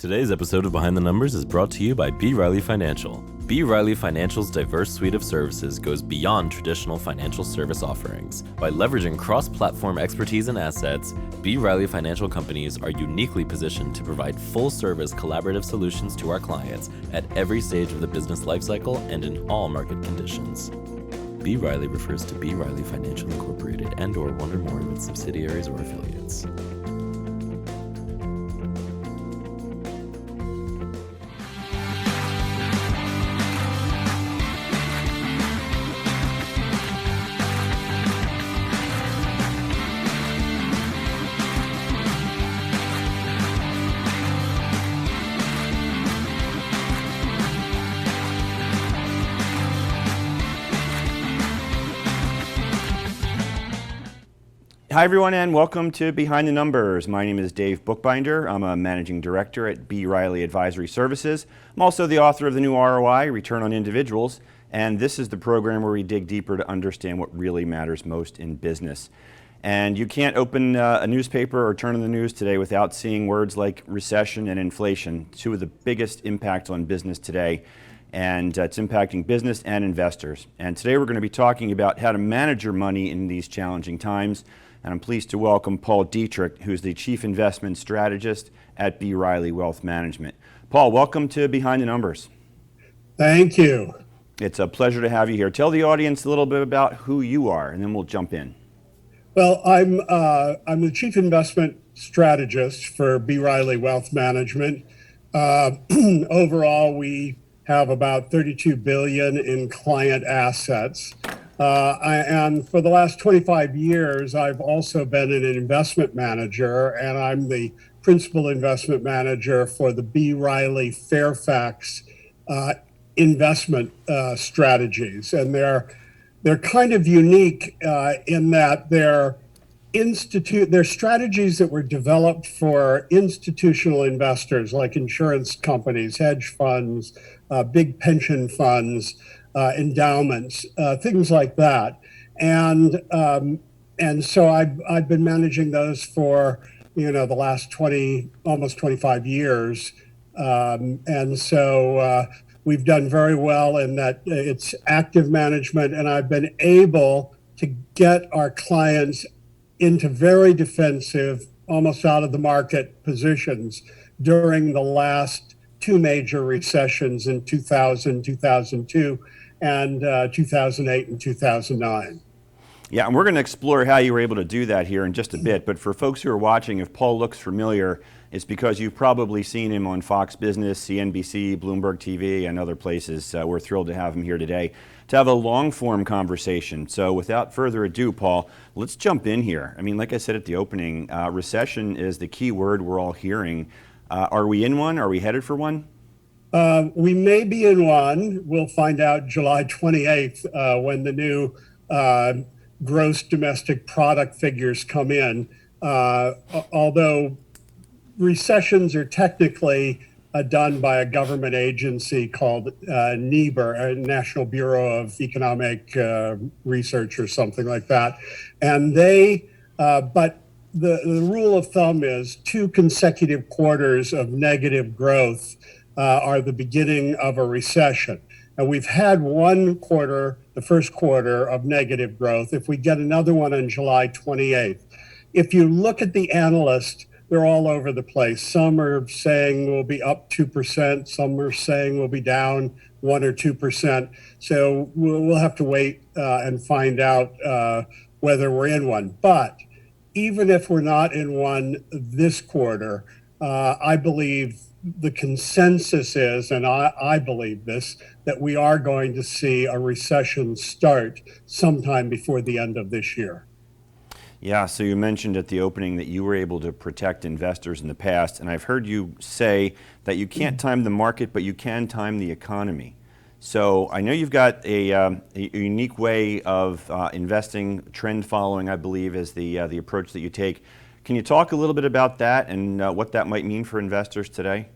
Today's episode of Behind the Numbers is brought to you by B. Riley Financial. B. Riley Financial's diverse suite of services goes beyond traditional financial service offerings. By leveraging cross-platform expertise and assets, B. Riley Financial companies are uniquely positioned to provide full-service collaborative solutions to our clients at every stage of the business lifecycle and in all market conditions. B. Riley refers to B. Riley Financial Incorporated and/or one or more of its subsidiaries or affiliates. Hi everyone and welcome to Behind the Numbers. My name is Dave Bookbinder. I'm a managing director at B. Riley Advisory Services. I'm also the author of the new ROI, Return on Individuals, and this is the program where we dig deeper to understand what really matters most in business. And you can't open a newspaper or turn on the news today without seeing words like recession and inflation, two of the biggest impacts on business today. And it's impacting business and investors. And today we're going to be talking about how to manage your money in these challenging times. And I'm pleased to welcome Paul Dietrich, who's the Chief Investment Strategist at B. Riley Wealth Management. Paul, welcome to Behind the Numbers. Thank you. It's a pleasure to have you here. Tell the audience a little bit about who you are, and then we'll jump in. Well, I'm the Chief Investment Strategist for B. Riley Wealth Management. Overall, we have about $32 billion in client assets. And for the last 25 years, I've also been an investment manager, and I'm the principal investment manager for the B. Riley Fairfax investment strategies. And they're kind of unique in that they're strategies that were developed for institutional investors like insurance companies, hedge funds, big pension funds, endowments, things like that. And so I've been managing those for, the last almost 25 years. And so we've done very well in that it's active management, and I've been able to get our clients into very defensive, almost out of the market positions during the last two major recessions in 2000, 2002, and 2008 and 2009. Yeah, and we're going to explore how you were able to do that here in just a bit. But for folks who are watching, if Paul looks familiar, it's because you've probably seen him on Fox Business, CNBC, Bloomberg TV, and other places. We're thrilled to have him here today to have a long-form conversation. So without further ado, Paul, let's jump in here. I mean, like I said at the opening, recession is the key word we're all hearing. Are we in one? Are we headed for one? We may be in one. We'll find out July 28th when the new gross domestic product figures come in. Although recessions are technically done by a government agency called NEBR, National Bureau of Economic Research or something like that. And but the rule of thumb is 2 consecutive quarters of negative growth are the beginning of a recession. And we've had one quarter, the first quarter, of negative growth. If we get another one on July 28th, if you look at the analysts, they're all over the place. Some are saying we'll be up 2%. Some are saying we'll be down 1 or 2%. So we'll have to wait and find out whether we're in one. But even if we're not in one this quarter, I believe the consensus is, and I believe this, that we are going to see a recession start sometime before the end of this year. Yeah, so you mentioned at the opening that you were able to protect investors in the past, and I've heard you say that you can't time the market, but you can time the economy. So I know you've got a unique way of investing, trend following, I believe, is the approach that you take. Can you talk a little bit about that and what that might mean for investors today?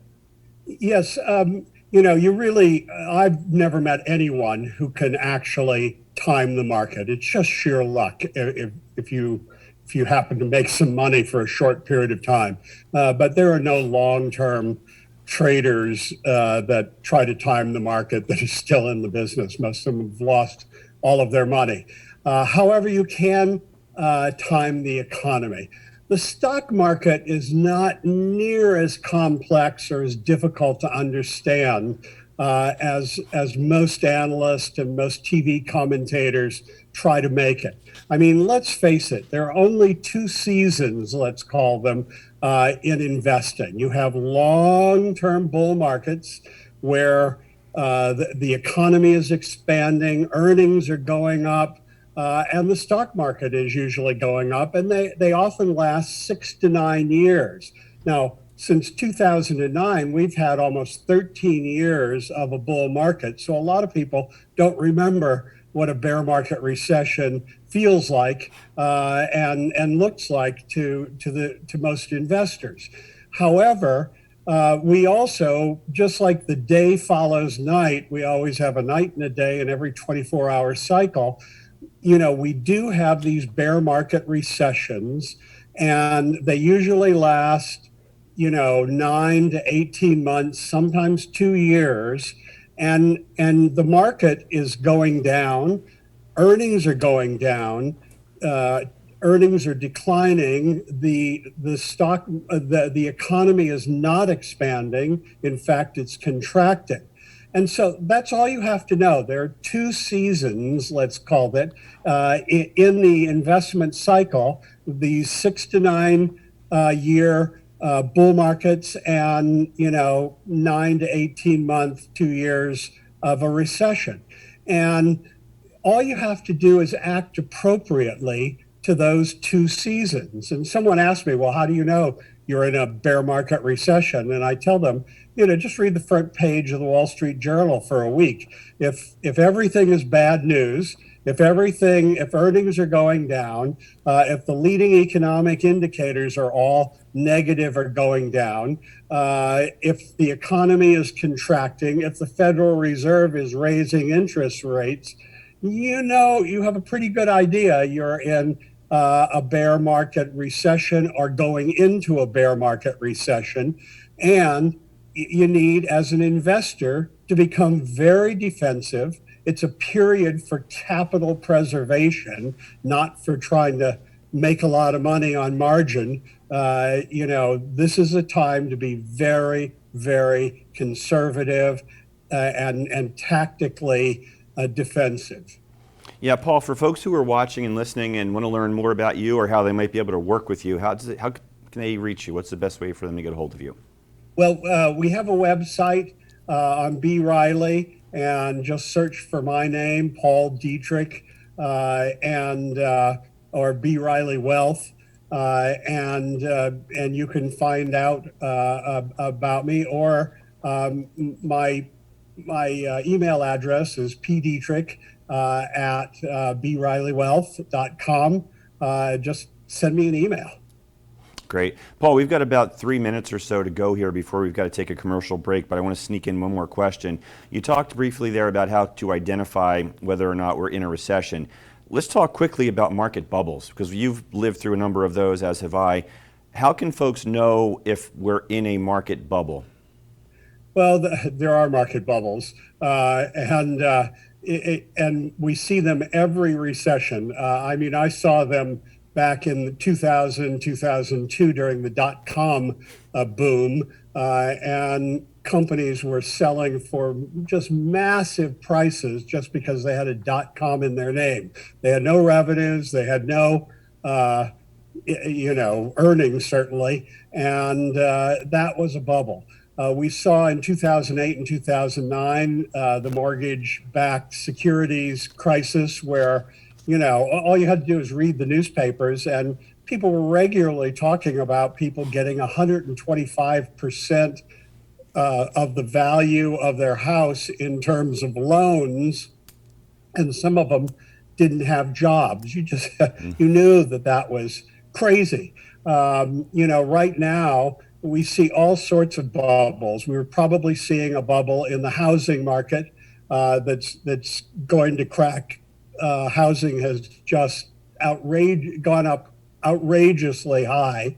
Yes, I've never met anyone who can actually time the market. It's just sheer luck if you happen to make some money for a short period of time. But there are no long-term traders that try to time the market that are still in the business. Most of them have lost all of their money. However, you can time the economy. The stock market is not near as complex or as difficult to understand as most analysts and most TV commentators try to make it. I mean, let's face it, there are only two seasons, let's call them, in investing. You have long-term bull markets where the economy is expanding, earnings are going up, and the stock market is usually going up, and they often last 6 to 9 years. Now, since 2009, we've had almost 13 years of a bull market. So a lot of people don't remember what a bear market recession feels like and looks like to most investors. However, we also, just like the day follows night, we always have a night and a day in every 24-hour cycle. We do have these bear market recessions, and they usually last 9 to 18 months, sometimes 2 years, and the market is going down, earnings are going down, earnings are declining, the economy is not expanding, in fact it's contracting. And so that's all you have to know. There are two seasons, let's call it, in the investment cycle, these 6 to 9 year bull markets and 9 to 18 month, 2 years of a recession. And all you have to do is act appropriately to those two seasons. And someone asked me, well, how do you know you're in a bear market recession? And I tell them, just read the front page of the Wall Street Journal for a week. If everything is bad news, if earnings are going down, if the leading economic indicators are all negative or going down, if the economy is contracting, if the Federal Reserve is raising interest rates, you have a pretty good idea you're in a bear market recession or going into a bear market recession. And you need, as an investor, to become very defensive. It's a period for capital preservation, not for trying to make a lot of money on margin. This is a time to be very, very conservative and tactically defensive. Yeah, Paul, for folks who are watching and listening and want to learn more about you or how they might be able to work with you, how can they reach you? What's the best way for them to get a hold of you? Well, we have a website on B. Riley, and just search for my name, Paul Dietrich, or B. Riley Wealth, and you can find out about me. Or my email address is pdietrich at brileywealth.com. Just send me an email. Great. Paul, we've got about 3 minutes or so to go here before we've got to take a commercial break, but I want to sneak in one more question. You talked briefly there about how to identify whether or not we're in a recession. Let's talk quickly about market bubbles, because you've lived through a number of those, as have I. How can folks know if we're in a market bubble? Well, there are market bubbles, and we see them every recession. I saw them back in 2000, 2002 during the dot-com boom, and companies were selling for just massive prices just because they had a dot-com in their name. They had no revenues, they had no earnings, certainly, and that was a bubble. We saw in 2008 and 2009 the mortgage-backed securities crisis, where all you had to do is read the newspapers, and people were regularly talking about people getting 125% of the value of their house in terms of loans, and some of them didn't have jobs. You knew that was crazy. Right now we see all sorts of bubbles. We were probably seeing a bubble in the housing market that's going to crack. Housing has just gone up outrageously high.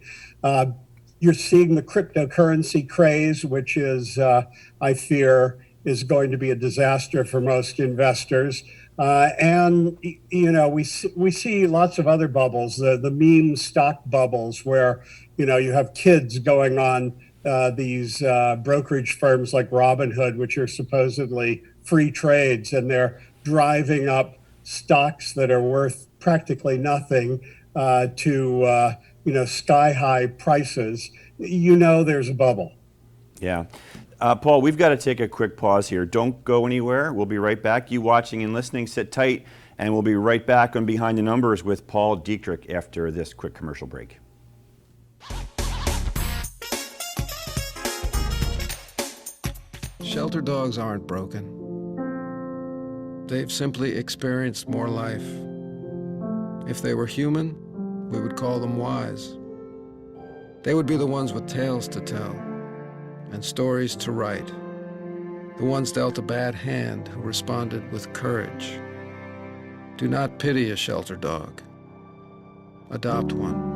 You're seeing the cryptocurrency craze, which is, I fear, is going to be a disaster for most investors. And we see lots of other bubbles, the meme stock bubbles, where you have kids going on these brokerage firms like Robinhood, which are supposedly free trades, and they're driving up stocks that are worth practically nothing to sky high prices. There's a bubble. Yeah. Paul, we've got to take a quick pause here. Don't go anywhere. We'll be right back. You watching and listening, sit tight, and we'll be right back on Behind the Numbers with Paul Dietrich after this quick commercial break. Shelter dogs aren't broken. They've simply experienced more life. If they were human, we would call them wise. They would be the ones with tales to tell and stories to write, the ones dealt a bad hand who responded with courage. Do not pity a shelter dog. Adopt one.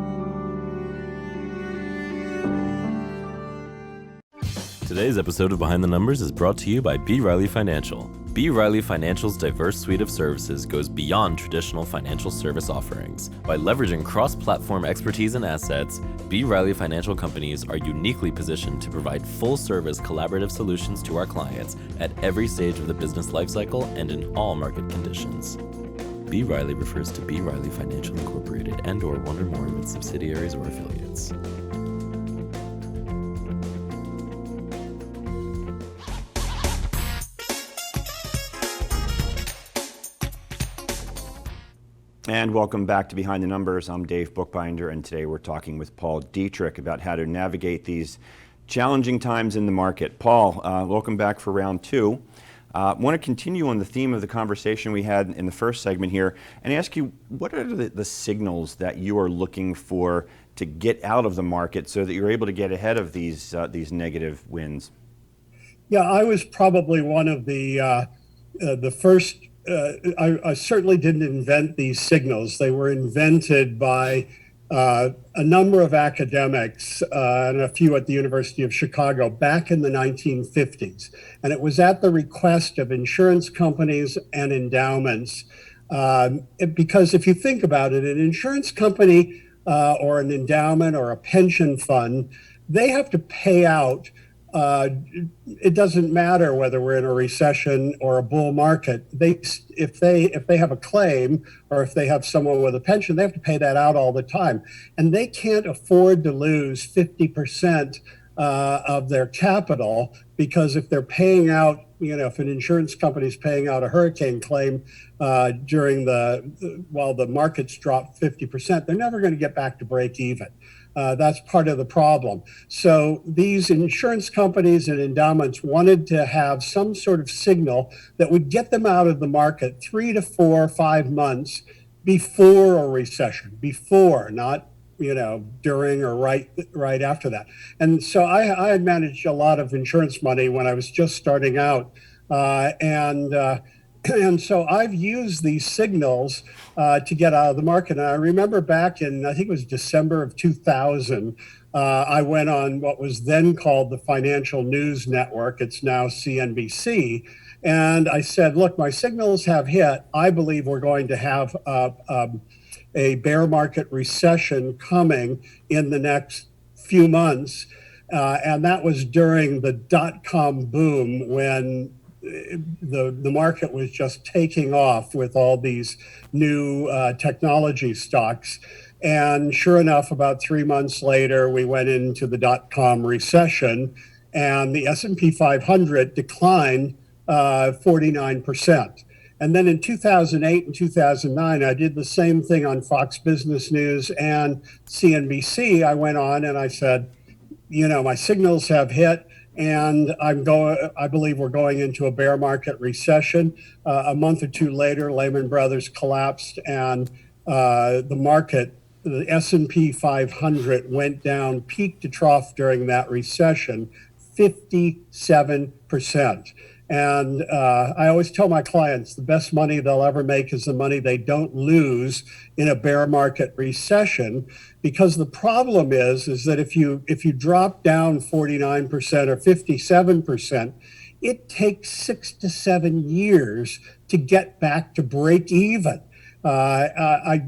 Today's episode of Behind the Numbers is brought to you by B. Riley Financial. B. Riley Financial's diverse suite of services goes beyond traditional financial service offerings. By leveraging cross-platform expertise and assets, B. Riley Financial companies are uniquely positioned to provide full-service collaborative solutions to our clients at every stage of the business lifecycle and in all market conditions. B. Riley refers to B. Riley Financial Incorporated and/or one or more of its subsidiaries or affiliates. And welcome back to Behind the Numbers. I'm Dave Bookbinder, and today we're talking with Paul Dietrich about how to navigate these challenging times in the market. Paul, welcome back for round two. I want to continue on the theme of the conversation we had in the first segment here and ask you, what are the signals that you are looking for to get out of the market so that you're able to get ahead of these negative winds? Yeah, I was probably one of the first. I certainly didn't invent these signals. They were invented by a number of academics and a few at the University of Chicago back in the 1950s. And it was at the request of insurance companies and endowments. Because if you think about it, an insurance company or an endowment or a pension fund, they have to pay out. It doesn't matter whether we're in a recession or a bull market. If they have a claim or if they have someone with a pension, they have to pay that out all the time, and they can't afford to lose 50% of their capital, because if they're paying out, if an insurance company is paying out a hurricane claim while the markets drop 50%, they're never going to get back to break even. That's part of the problem. So these insurance companies and endowments wanted to have some sort of signal that would get them out of the market 3 to 4 or 5 months before a recession, not during or right after that. And so I had managed a lot of insurance money when I was just starting out, and so I've used these signals to get out of the market. And I remember back in, I think it was December of 2000, I went on what was then called the Financial News Network. It's now CNBC. And I said, look, my signals have hit. I believe we're going to have a bear market recession coming in the next few months. And that was during the dot-com boom, when the market was just taking off with all these new technology stocks. And sure enough, about 3 months later, we went into the dot-com recession, and the S&P 500 declined 49%. And then in 2008 and 2009, I did the same thing on Fox Business News and CNBC. I went on and I said, my signals have hit, and I believe we're going into a bear market recession. A month or two later, Lehman Brothers collapsed, and the market, the S&P 500, went down peak to trough during that recession, 57%. And I always tell my clients the best money they'll ever make is the money they don't lose in a bear market recession, because the problem is that if you drop down 49% or 57%, it takes 6 to 7 years to get back to break even. I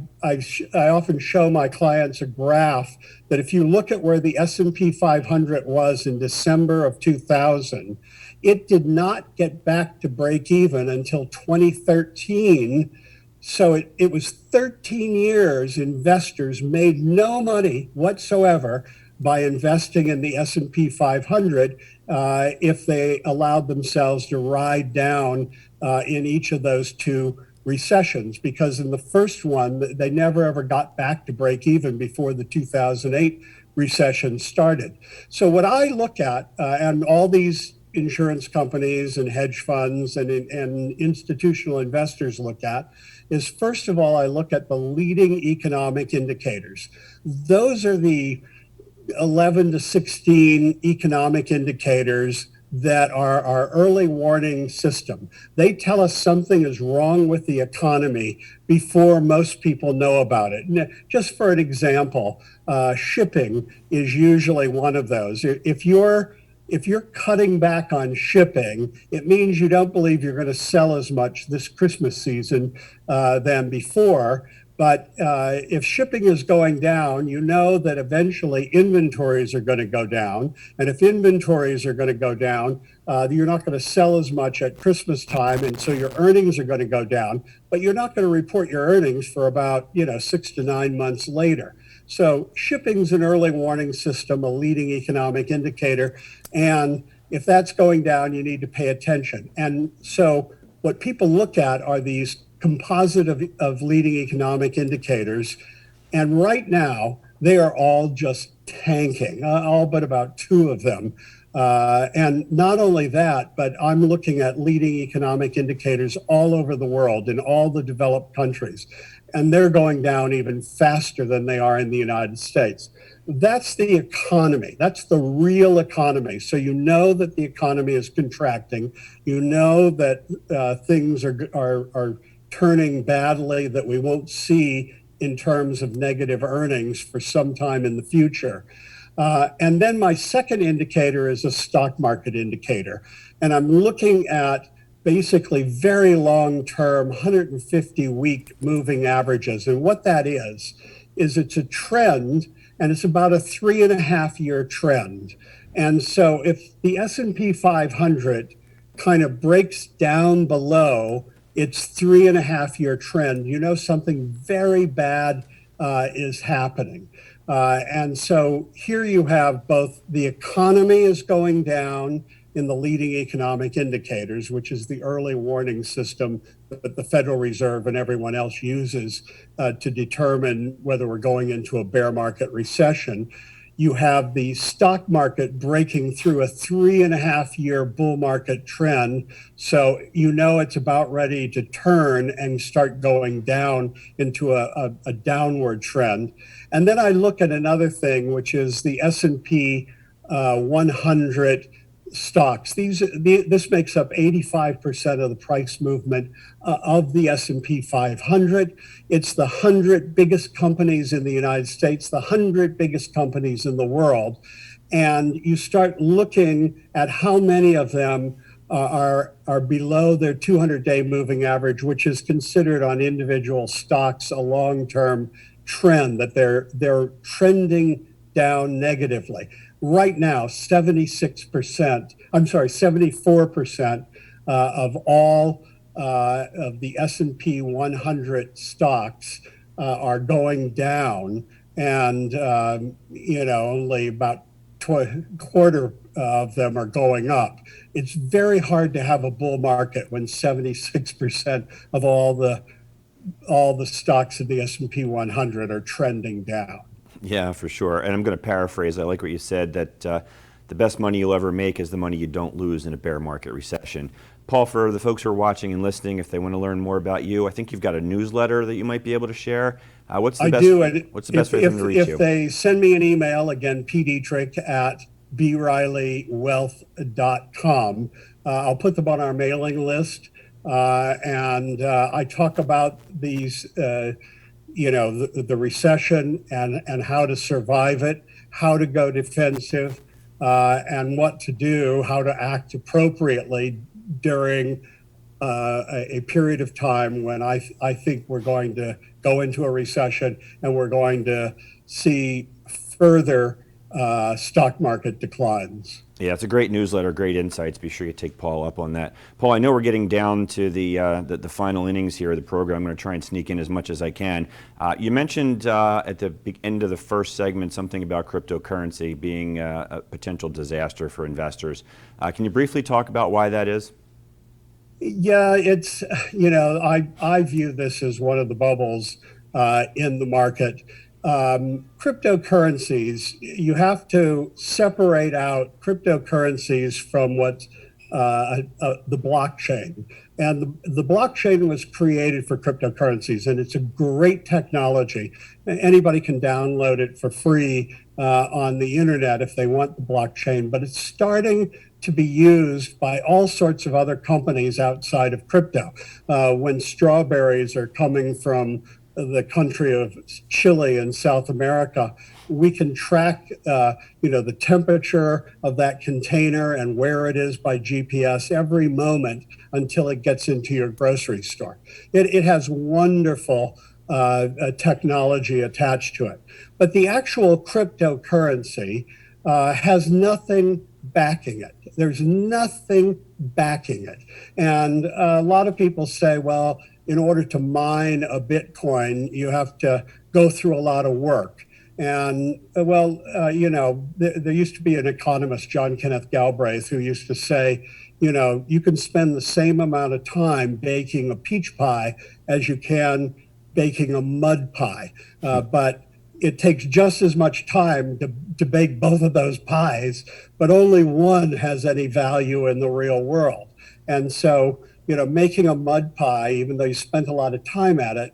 often show my clients a graph that if you look at where the S&P 500 was in December of 2000, it did not get back to break even until 2013. So it was 13 years investors made no money whatsoever by investing in the S&P 500 if they allowed themselves to ride down in each of those two recessions, because in the first one, they never ever got back to break even before the 2008 recession started. So what I look at, and all these insurance companies and hedge funds and institutional investors look at, is first of all, I look at the leading economic indicators. Those are the 11 to 16 economic indicators that are our early warning system. They tell us something is wrong with the economy before most people know about it. And just for an example, shipping is usually one of those. If you're cutting back on shipping, it means you don't believe you're going to sell as much this Christmas season than before. But if shipping is going down, you know that eventually inventories are going to go down. And if inventories are going to go down, you're not going to sell as much at Christmas time. And so your earnings are going to go down. But you're not going to report your earnings for about 6 to 9 months later. So shipping's an early warning system, a leading economic indicator. And if that's going down, you need to pay attention. And so what people look at are these composite of leading economic indicators. And right now, they are all just tanking, all but about two of them. And not only that, but I'm looking at leading economic indicators all over the world, in all the developed countries. And they're going down even faster than they are in the United States. That's the economy. That's the real economy. So you know that the economy is contracting. You know that things are turning badly, that we won't see in terms of negative earnings for some time in the future. And then my second indicator is a stock market indicator. And I'm looking at basically very long-term 150-week moving averages. And what that is it's a trend, and it's about a 3.5-year trend. And so if the S&P 500 kind of breaks down below its 3.5-year trend, you know something very bad is happening. And so here you have both the economy is going down in the leading economic indicators, which is the early warning system that the Federal Reserve and everyone else uses to determine whether we're going into a bear market recession. You have the stock market breaking through a 3.5-year bull market trend. So you know it's about ready to turn and start going down into a downward trend. And then I look at another thing, which is the S&P 100 stocks. This makes up 85% of the price movement of the S&P 500. It's the 100 biggest companies in the United States, the 100 biggest companies in the world. And you start looking at how many of them are below their 200-day moving average, which is considered on individual stocks a long-term trend, that they're trending down negatively. Right now, 74% of all of the S&P 100 stocks are going down, and only about quarter of them are going up. It's very hard to have a bull market when 76% of all the stocks of the S&P 100 are trending down. Yeah, for sure. And I'm going to paraphrase. I like what you said, that the best money you'll ever make is the money you don't lose in a bear market recession. Paul, for the folks who are watching and listening, if they want to learn more about you, I think you've got a newsletter that you might be able to share. What's the best way for them to reach you? If they send me an email, again, pdietrich at brileywealth.com. I'll put them on our mailing list. And I talk about these, the recession and how to survive it, how to go defensive, and what to do, how to act appropriately during a period of time when I think we're going to go into a recession and we're going to see further stock market declines. Yeah, it's a great newsletter, great insights. Be sure you take Paul up on that. Paul, I know we're getting down to the final innings here of the program. I'm going to try and sneak in as much as I can. You mentioned at the end of the first segment something about cryptocurrency being a potential disaster for investors. Can you briefly talk about why that is? Yeah, it's, I view this as one of the bubbles in the market. Cryptocurrencies, you have to separate out cryptocurrencies from what the blockchain. And the blockchain was created for cryptocurrencies, and it's a great technology. Anybody can download it for free on the internet if they want the blockchain, but it's starting to be used by all sorts of other companies outside of crypto. When strawberries are coming from the country of Chile in South America, we can track, the temperature of that container and where it is by GPS every moment until it gets into your grocery store. It has wonderful technology attached to it. But the actual cryptocurrency has nothing backing it. There's nothing backing it. And a lot of people say, well, in order to mine a Bitcoin, you have to go through a lot of work. And there used to be an economist, John Kenneth Galbraith, who used to say, you can spend the same amount of time baking a peach pie as you can baking a mud pie. But it takes just as much time to bake both of those pies, but only one has any value in the real world. And so, making a mud pie, even though you spent a lot of time at it,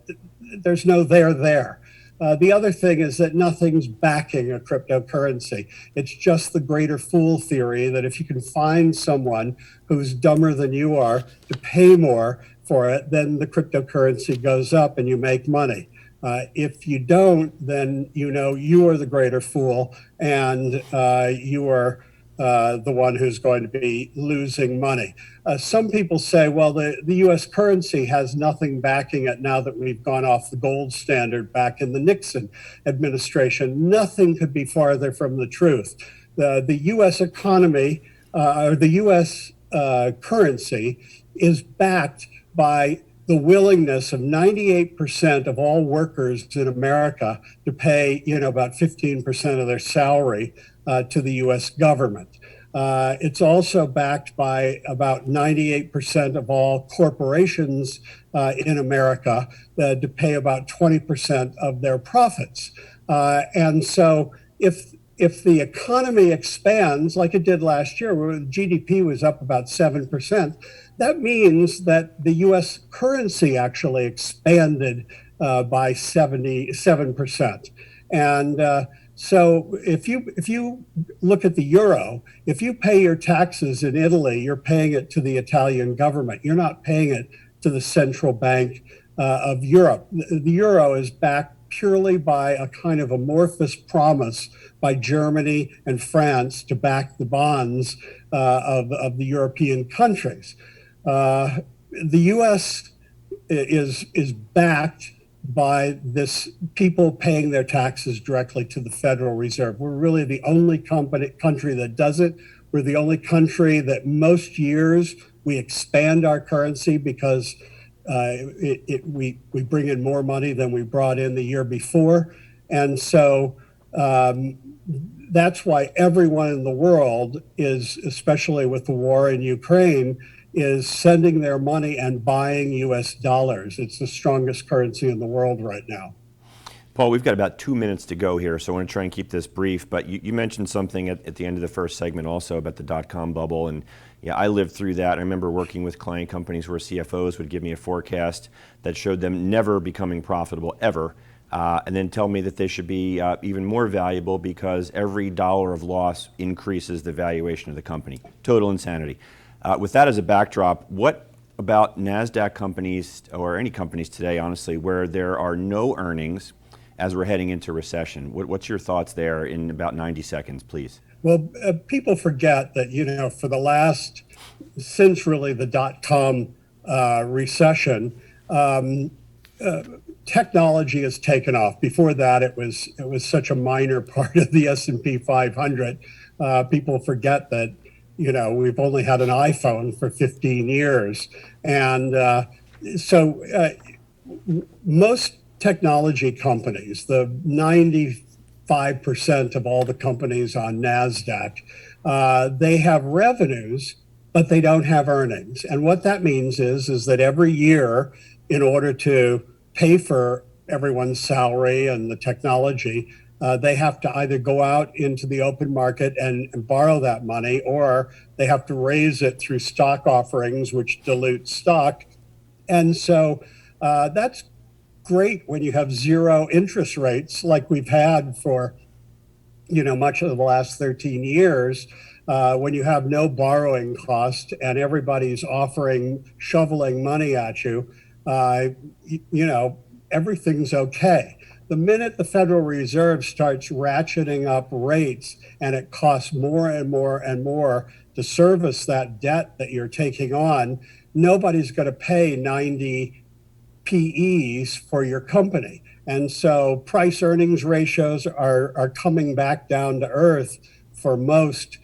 there's no there. The other thing is that nothing's backing a cryptocurrency. It's just the greater fool theory that if you can find someone who's dumber than you are to pay more for it, then the cryptocurrency goes up and you make money. If you don't, then you are the greater fool, and you are the one who's going to be losing money. Some people say, well, the U.S. currency has nothing backing it now that we've gone off the gold standard back in the Nixon administration. Nothing could be farther from the truth. The U.S. economy, or the U.S. currency, is backed by the willingness of 98% of all workers in America to pay, about 15% of their salary to the U.S. government. It's also backed by about 98% of all corporations in America to pay about 20% of their profits. And so if the economy expands like it did last year, where the GDP was up about 7%, that means that the U.S. currency actually expanded by 77%. And so if you look at the euro, if you pay your taxes in Italy, you're paying it to the Italian government. You're not paying it to the central bank of Europe. The euro is backed purely by a kind of amorphous promise by Germany and France to back the bonds of the European countries. The U.S. is backed by this people paying their taxes directly to the Federal Reserve. We're really the only country that does it. We're the only country that most years we expand our currency because we bring in more money than we brought in the year before. And so that's why everyone in the world is, especially with the war in Ukraine, is sending their money and buying U.S. dollars. It's the strongest currency in the world right now. Paul, we've got about 2 minutes to go here, so I want to try and keep this brief. But you mentioned something at the end of the first segment also about the dot-com bubble. And yeah, I lived through that. I remember working with client companies where CFOs would give me a forecast that showed them never becoming profitable ever. and then tell me that they should be even more valuable because every dollar of loss increases the valuation of the company. Total insanity. With that as a backdrop, what about NASDAQ companies, or any companies today, honestly, where there are no earnings as we're heading into recession? What's your thoughts there in about 90 seconds, please? Well, people forget that, for the last, since really the dot-com recession, technology has taken off. Before that, it was such a minor part of the S&P 500. People forget that, we've only had an iPhone for 15 years. And so most technology companies, the 95% of all the companies on NASDAQ, they have revenues, but they don't have earnings. And what that means is that every year, in order to pay for everyone's salary and the technology, they have to either go out into the open market and borrow that money, or they have to raise it through stock offerings, which dilute stock. And so that's great when you have zero interest rates like we've had for much of the last 13 years. When you have no borrowing cost and everybody's shoveling money at you, everything's okay. The minute the Federal Reserve starts ratcheting up rates and it costs more and more and more to service that debt that you're taking on, nobody's going to pay 90 PEs for your company. And so price earnings ratios are coming back down to earth for most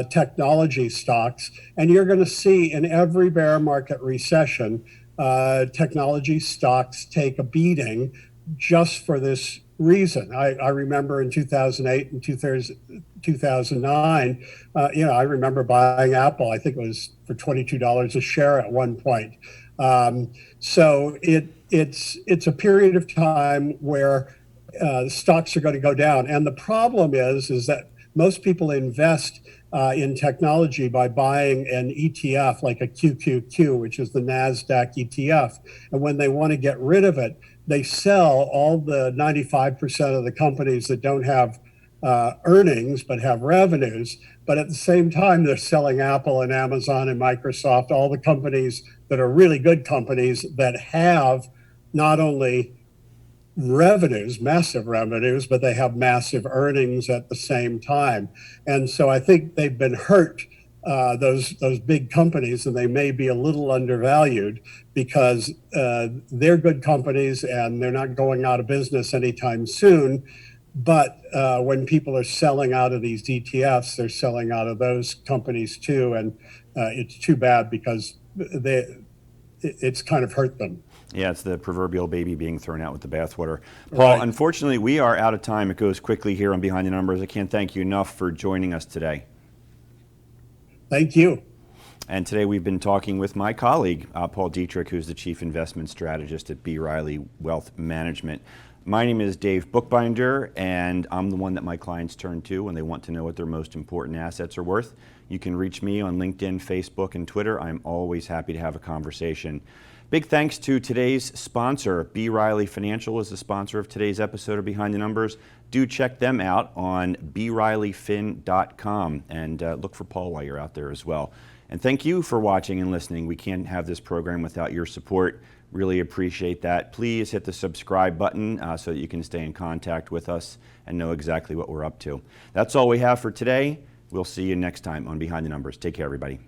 technology stocks. And you're going to see in every bear market recession, technology stocks take a beating just for this reason. I remember in 2008 and 2009, I remember buying Apple. I think it was for $22 a share at one point. So it's a period of time where stocks are going to go down. And the problem is that most people invest in technology by buying an ETF like a QQQ, which is the NASDAQ ETF. And when they want to get rid of it, they sell all the 95% of the companies that don't have earnings but have revenues. But at the same time, they're selling Apple and Amazon and Microsoft, all the companies that are really good companies that have not only revenues, massive revenues, but they have massive earnings at the same time. And so I think they've been hurt, those big companies, and they may be a little undervalued because they're good companies and they're not going out of business anytime soon. But when people are selling out of these ETFs, they're selling out of those companies too. And it's too bad because it's kind of hurt them. Yeah, it's the proverbial baby being thrown out with the bathwater. Paul, Right. Unfortunately, we are out of time. It goes quickly here on Behind the Numbers. I can't thank you enough for joining us today. Thank you. And today we've been talking with my colleague, Paul Dietrich, who's the Chief Investment Strategist at B. Riley Wealth Management. My name is Dave Bookbinder, and I'm the one that my clients turn to when they want to know what their most important assets are worth. You can reach me on LinkedIn, Facebook, and Twitter. I'm always happy to have a conversation. Big thanks to today's sponsor. B. Riley Financial is the sponsor of today's episode of Behind the Numbers. Do check them out on brileyfin.com and look for Paul while you're out there as well. And thank you for watching and listening. We can't have this program without your support. Really appreciate that. Please hit the subscribe button so that you can stay in contact with us and know exactly what we're up to. That's all we have for today. We'll see you next time on Behind the Numbers. Take care, everybody.